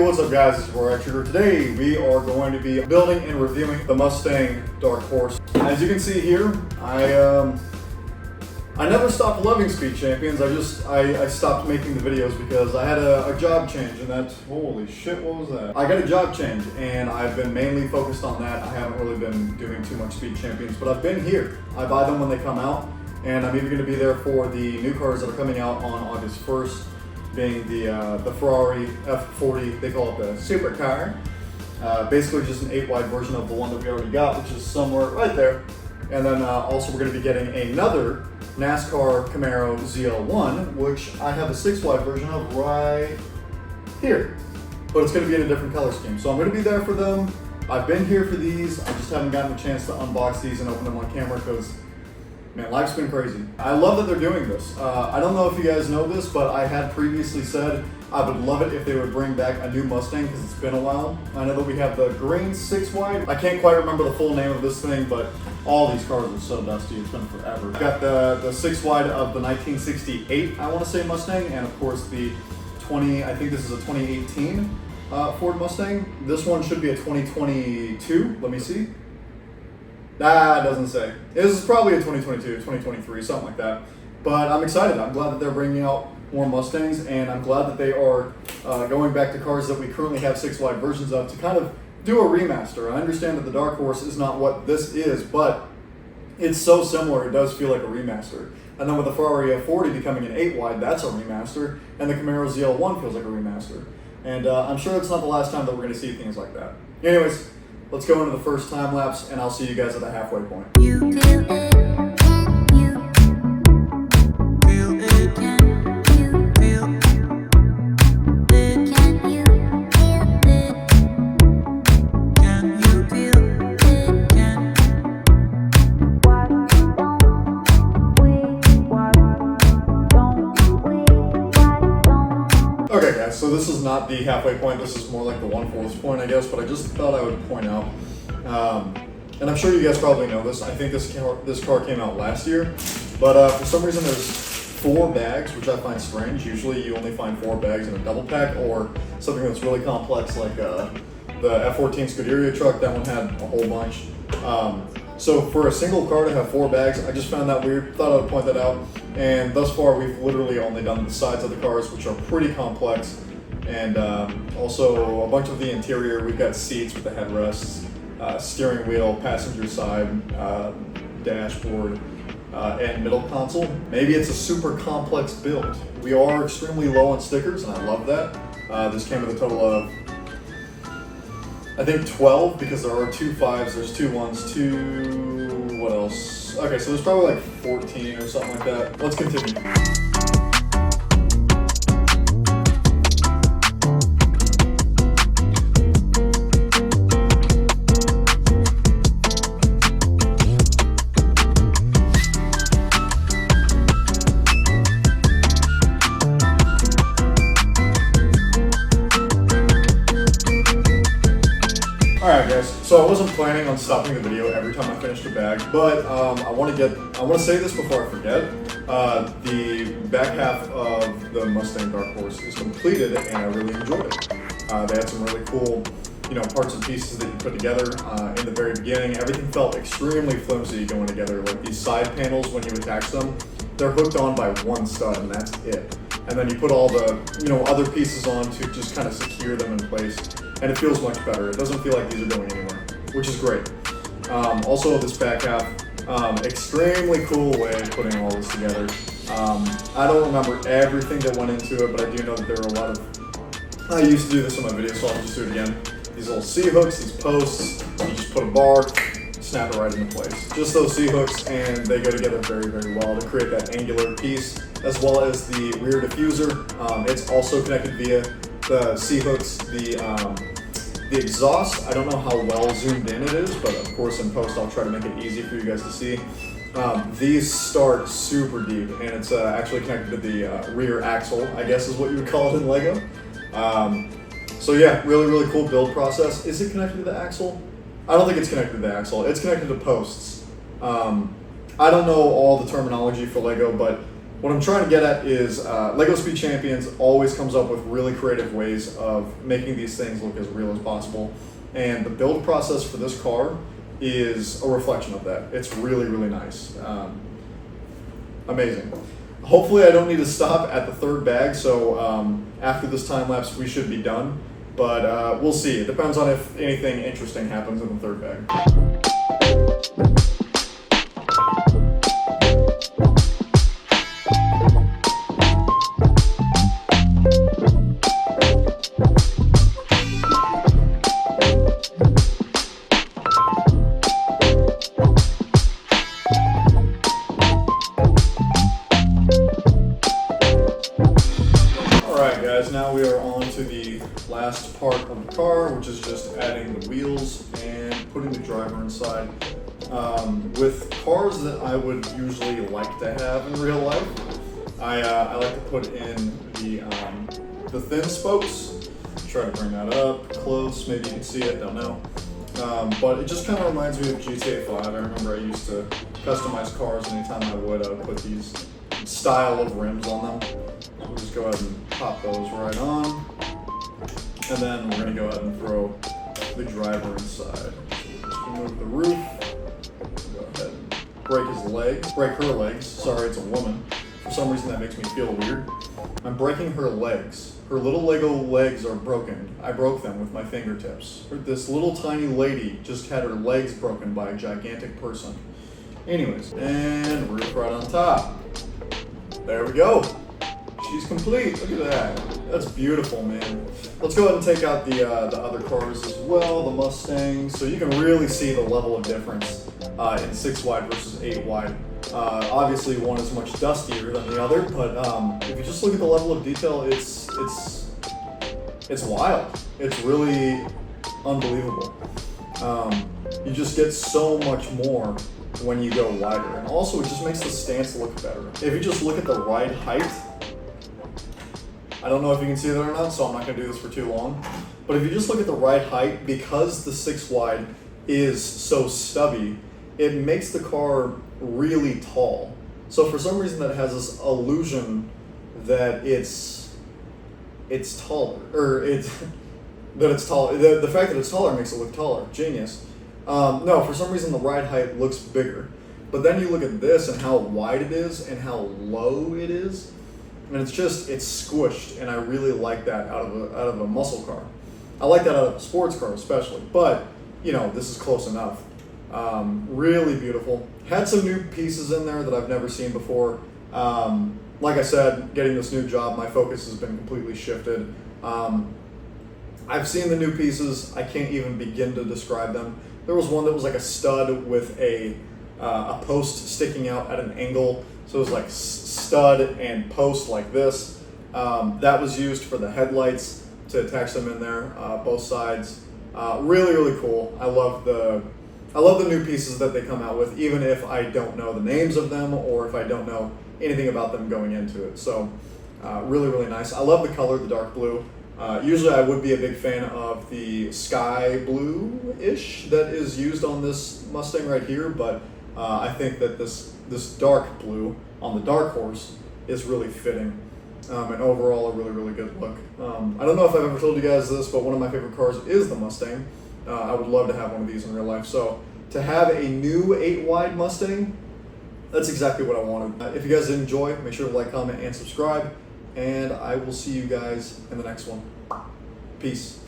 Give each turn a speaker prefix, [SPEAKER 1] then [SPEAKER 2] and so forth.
[SPEAKER 1] what's up guys, it's your Shooter. Today we are going to be building and reviewing the Mustang Dark Horse. As you can see here, I never stopped loving Speed Champions. I stopped making the videos because I had a job change, and that's, holy shit, what was that? I got a job change and I've been mainly focused on that. I haven't really been doing too much Speed Champions, but I've been here. I buy them when they come out, and I'm even going to be there for the new cars that are coming out on August 1st. Being the Ferrari F40, they call it the supercar. Basically just an 8-wide version of the one that we already got, which is somewhere right there. And then also we're going to be getting another NASCAR Camaro ZL1, which I have a 6-wide version of right here. But it's going to be in a different color scheme. So I'm going to be there for them. I've been here for these. I just haven't gotten a chance to unbox these and open them on camera because, man, life's been crazy. I love that they're doing this. I don't know if you guys know this, but I had previously said I would love it if they would bring back a new Mustang because it's been a while. I know that we have the green 6-wide. I can't quite remember the full name of this thing, but all these cars are so dusty, it's been forever. Got the 6-wide of the 1968, I want to say, Mustang, and of course the I think this is a 2018 Ford Mustang. This one should be a 2022, let me see. Nah, it doesn't say. This is probably a 2022, 2023, something like that. But I'm excited. I'm glad that they're bringing out more Mustangs, and I'm glad that they are going back to cars that we currently have 6-wide versions of to kind of do a remaster. I understand that the Dark Horse is not what this is, but it's so similar, it does feel like a remaster. And then with the Ferrari F40 becoming an 8-wide, that's a remaster, and the Camaro ZL1 feels like a remaster. And I'm sure it's not the last time that we're going to see things like that. Anyways, let's go into the first time lapse, and I'll see you guys at the halfway point. Okay guys, so this is not the halfway point, this is more like the 1/4 point, I guess, but I just thought I would point out, and I'm sure you guys probably know this, I think this car came out last year, but for some reason there's 4 bags, which I find strange. Usually you only find 4 bags in a double pack, or something that's really complex like the F14 Scuderia truck. That one had a whole bunch. So for a single car to have 4 bags, I just found that weird, thought I would point that out. And thus far, we've literally only done the sides of the cars, which are pretty complex. And also a bunch of the interior. We've got seats with the headrests, steering wheel, passenger side, dashboard, and middle console. Maybe it's a super complex build. We are extremely low on stickers, and I love that. This came with a total of, I think 12, because there are 2 5s, there's 2 1s, what else? Okay, so there's probably like 14 or something like that. Let's continue. Alright guys, so I wasn't planning on stopping the video every time I finished a bag, but I want to say this before I forget. The back half of the Mustang Dark Horse is completed, and I really enjoyed it. They had some really cool, parts and pieces that you put together in the very beginning. Everything felt extremely flimsy going together. Like these side panels, when you attach them, they're hooked on by 1 stud, and that's it. And then you put all the, other pieces on to just kind of secure them in place. And it feels much better. It doesn't feel like these are going anywhere, which is great. Also, this back half, extremely cool way of putting all this together. I don't remember everything that went into it, but I do know that there were a lot of, I used to do this in my videos, so I'll just do it again. These little C-hooks, these posts, you just put a bar, snap it right into place. Just those C-hooks, and they go together very, very well to create that angular piece, as well as the rear diffuser. It's also connected via the C-hooks, the exhaust. I don't know how well zoomed in it is, but of course in post I'll try to make it easy for you guys to see. These start super deep, and it's actually connected to the rear axle, I guess is what you would call it in Lego. So yeah, really, really cool build process. Is it connected to the axle? I don't think it's connected to the axle. It's connected to posts. I don't know all the terminology for Lego, but what I'm trying to get at is Lego Speed Champions always comes up with really creative ways of making these things look as real as possible. And the build process for this car is a reflection of that. It's really, really nice. Amazing. Hopefully I don't need to stop at the third bag, so after this time lapse we should be done. But we'll see. It depends on if anything interesting happens in the third bag. Now we are on to the last part of the car, which is just adding the wheels and putting the driver inside. With cars that I would usually like to have in real life, I like to put in the thin spokes. Try to bring that up close, maybe you can see it, don't know. But it just kind of reminds me of GTA 5. I remember I used to customize cars anytime I would put these style of rims on them. We'll just go ahead and pop those right on. And then we're going to go ahead and throw the driver inside. Just remove the roof. Go ahead and break her legs. Sorry, it's a woman. For some reason that makes me feel weird. I'm breaking her legs. Her little Lego legs are broken. I broke them with my fingertips. This little tiny lady just had her legs broken by a gigantic person. Anyways, and roof right on top. There we go. She's complete. Look at that. That's beautiful, man. Let's go ahead and take out the other cars as well, the Mustang, so you can really see the level of difference in 6 wide versus 8 wide. Obviously, one is much dustier than the other, but if you just look at the level of detail, it's wild. It's really unbelievable. You just get so much more when you go wider, and also it just makes the stance look better. If you just look at the ride height, I don't know if you can see that or not, so I'm not going to do this for too long. But if you just look at the ride height, because the 6 wide is so stubby, it makes the car really tall. So for some reason that has this illusion that it's taller, or that it's tall. The fact that it's taller makes it look taller. Genius. No, for some reason the ride height looks bigger. But then you look at this and how wide it is and how low it is, and it's squished, and I really like that out of a muscle car. I like that out of a sports car especially, but you know, this is close enough. Really beautiful. Had some new pieces in there that I've never seen before. Like I said, getting this new job, my focus has been completely shifted. I've seen the new pieces. I can't even begin to describe them. There was one that was like a stud with a post sticking out at an angle. So it was like stud and post like this. That was used for the headlights to attach them in there, both sides. Really, really cool. I love the new pieces that they come out with, even if I don't know the names of them or if I don't know anything about them going into it. So really, really nice. I love the color, the dark blue. Usually I would be a big fan of the sky blue-ish that is used on this Mustang right here, but I think that this dark blue on the Dark Horse is really fitting, and overall a really, really good look. I don't know if I've ever told you guys this, but one of my favorite cars is the Mustang. I would love to have one of these in real life. So to have a new 8 wide Mustang, that's exactly what I wanted. If you guys did enjoy, make sure to like, comment, and subscribe, and I will see you guys in the next one. Peace.